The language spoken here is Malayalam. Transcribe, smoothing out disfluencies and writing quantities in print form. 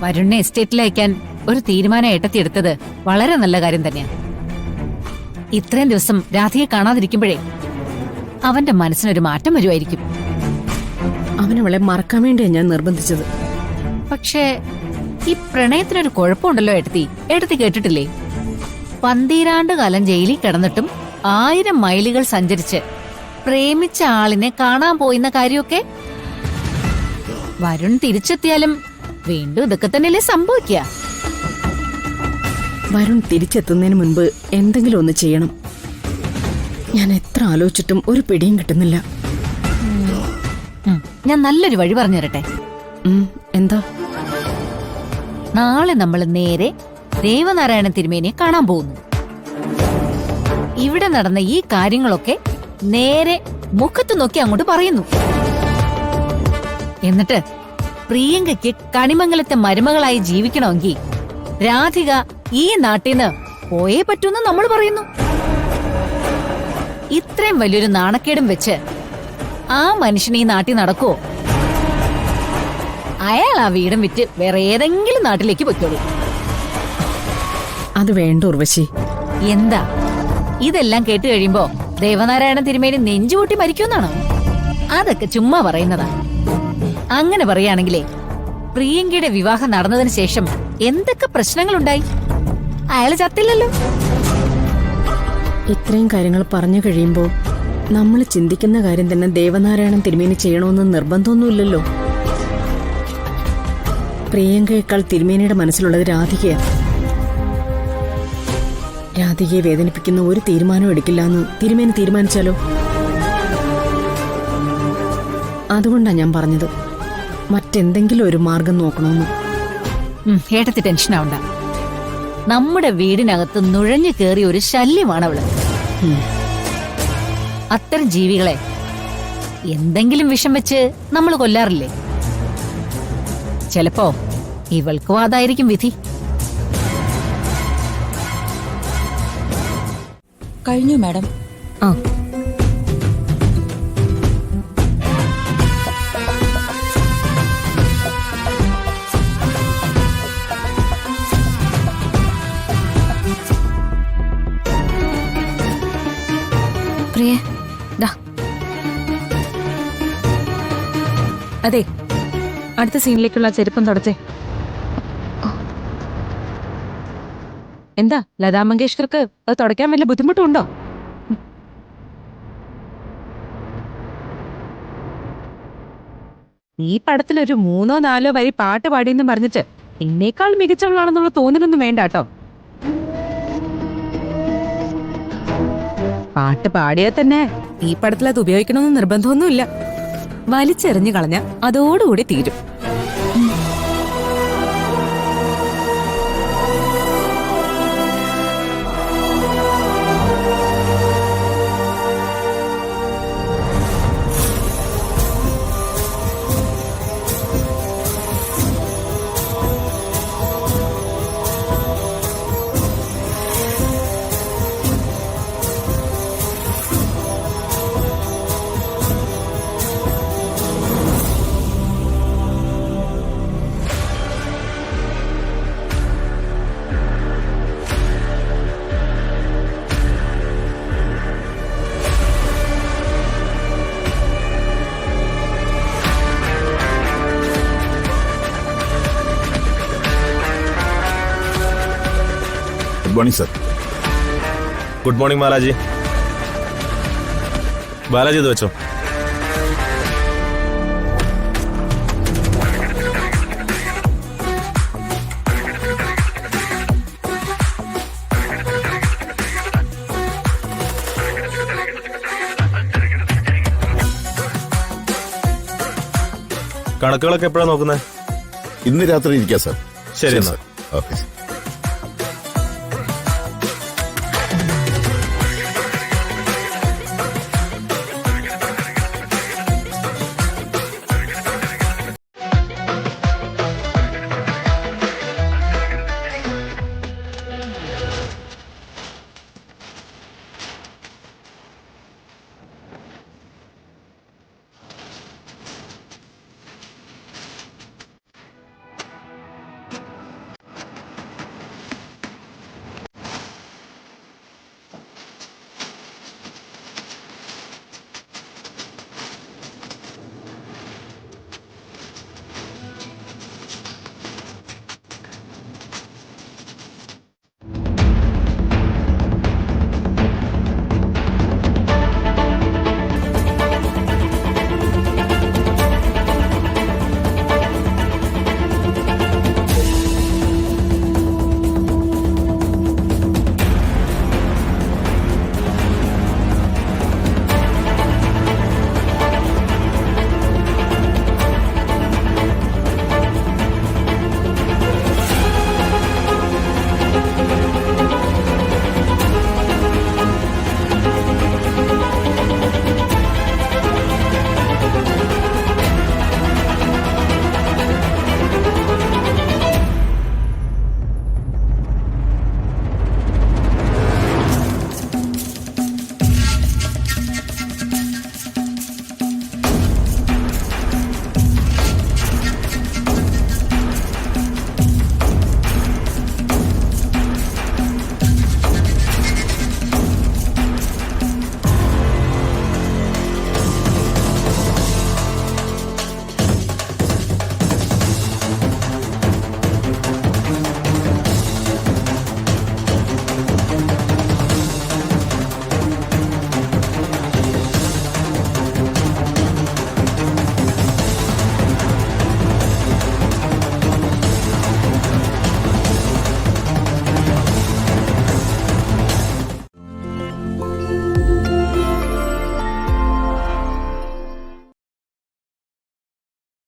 വരുണിനെ എസ്റ്റേറ്റിൽ അയക്കാൻ ഒരു തീരുമാനം ഏട്ടത്തിയെടുത്തത് വളരെ നല്ല കാര്യം തന്നെയാണ്. ഇത്രയും ദിവസം രാധിയെ കാണാതിരിക്കുമ്പോഴേ അവന്റെ മനസ്സിനൊരു മാറ്റം വരുമായിരിക്കും. അവനവളെ മറക്കാൻ വേണ്ടിയാ ഞാൻ നിർബന്ധിച്ചത്. പക്ഷേ ഈ പ്രണയത്തിനൊരു കുഴപ്പമുണ്ടല്ലോ ഏട്ടത്തി. ഏട്ടത്തി കേട്ടിട്ടില്ലേ, 12 കാലം ജയിലിൽ കിടന്നിട്ടും 1000 മൈലുകൾ സഞ്ചരിച്ച് പ്രേമിച്ച ആളിനെ കാണാൻ പോയിന്ന കാര്യമൊക്കെ? വരുൺ തിരിച്ചെത്തിയാലും വീണ്ടും ഇതൊക്കെ തന്നെയല്ലേ സംഭവിക്കുക? വരുൺ തിരിച്ചെത്തുന്നതിന് മുൻപ് എന്തെങ്കിലും ഒന്ന് ചെയ്യണം. ഞാൻ എത്ര ആലോചിച്ചിട്ടും ഒരു പിടിയും കിട്ടുന്നില്ല. ഞാൻ നല്ലൊരു വഴി പറഞ്ഞു തരട്ടെ. എന്താ? നാളെ നമ്മൾ നേരെ ദേവനാരായണ തിരുമേനിയെ കാണാൻ പോകുന്നു. ഇവിടെ നടന്ന ഈ കാര്യങ്ങളൊക്കെ നേരെ മുഖത്ത് നോക്കി അങ്ങോട്ട് പറയുന്നു. എന്നിട്ട് പ്രിയങ്കയ്ക്ക് കണിമംഗലത്തെ മരുമകളായി ജീവിക്കണമെങ്കിൽ രാധിക ഈ നാട്ടിന്ന് പോയേ പറ്റൂന്ന് നമ്മൾ പറയുന്നു. ഇത്രയും വലിയൊരു നാണക്കേടും വെച്ച് ആ മനുഷ്യൻ ഈ നാട്ടിൽ നടക്കുവോ? അയാൾ ആ വീടും വിറ്റ് വേറെ ഏതെങ്കിലും നാട്ടിലേക്ക് പൊയ്ക്കോളൂ. അത് വേണ്ട ഉർവശി. എന്താ ഇതെല്ലാം കേട്ട് കഴിയുമ്പോ ദേവനാരായണ തിരുമേനി നെഞ്ചുകൂട്ടി മരിക്കുമെന്നാണോ? അതൊക്കെ ചുമ്മാ പറയുന്നതാ. അങ്ങനെ പറയുകയാണെങ്കിലേ പ്രിയങ്കയുടെ വിവാഹം നടന്നതിന് ശേഷം എന്തൊക്കെ പ്രശ്നങ്ങളുണ്ടായി? അയാള് ചത്തില്ലല്ലോ. ഇത്രയും കാര്യങ്ങൾ പറഞ്ഞു കഴിയുമ്പോ നമ്മൾ ചിന്തിക്കുന്ന കാര്യം തന്നെ ദേവനാരായണൻ തിരുമേനി ചെയ്യണമെന്ന് നിർബന്ധമൊന്നുമില്ലല്ലോ. പ്രിയങ്കയേക്കാൾ തിരുമേനിയുടെ മനസ്സിലുള്ളത് രാധികയാ. രാധികയെ വേദനിപ്പിക്കുന്ന ഒരു തീരുമാനവും എടുക്കില്ല എന്ന് തിരുമേനി തീരുമാനിച്ചാലോ? അതുകൊണ്ടാ ഞാൻ പറഞ്ഞത് മറ്റെന്തെങ്കിലും ഒരു മാർഗം നോക്കണമെന്ന്. ഏട്ടത്തി ടെൻഷനാവണ്ട. നമ്മുടെ വീടിനകത്ത് നുഴഞ്ഞു കയറിയ ഒരു ശല്യമാണവള്. അത്തരം ജീവികളെ എന്തെങ്കിലും വിഷം വെച്ച് നമ്മൾ കൊല്ലാറില്ലേ? ചിലപ്പോ ഇവൾക്കും അതായിരിക്കും വിധി. കഴിഞ്ഞു മാഡം. ആ പ്രിയ, ദാ. അതെ, അടുത്ത സീനിലേക്കുള്ള ചെരുപ്പം തുടച്ചേ. എന്താ ലതാ മങ്കേഷ്കർക്ക് അത് തുടയ്ക്കാൻ വല്ല ബുദ്ധിമുട്ടുണ്ടോ? ഈ പടത്തിലൊരു 3-4 വരി പാട്ട് പാടിയെന്ന് പറഞ്ഞിട്ട് എന്നേക്കാൾ മികച്ചവളാണെന്നുള്ള തോന്നലൊന്നും വേണ്ട കേട്ടോ. പാട്ട് പാടിയാൽ തന്നെ ഈ പടത്തിൽ അത് ഉപയോഗിക്കണമെന്ന് നിർബന്ധമൊന്നുമില്ല. വലിച്ചെറിഞ്ഞു കളഞ്ഞ അതോടുകൂടി തീരും. Good morning sir. Good morning Balaji. Balaji ഇത് വെച്ചോ. കണക്കുകളൊക്കെ എപ്പോഴാണ് നോക്കുന്നത്? ഇന്ന് രാത്രി ഇരിക്കാം സർ. ശരി എന്നാ. ഓക്കെ.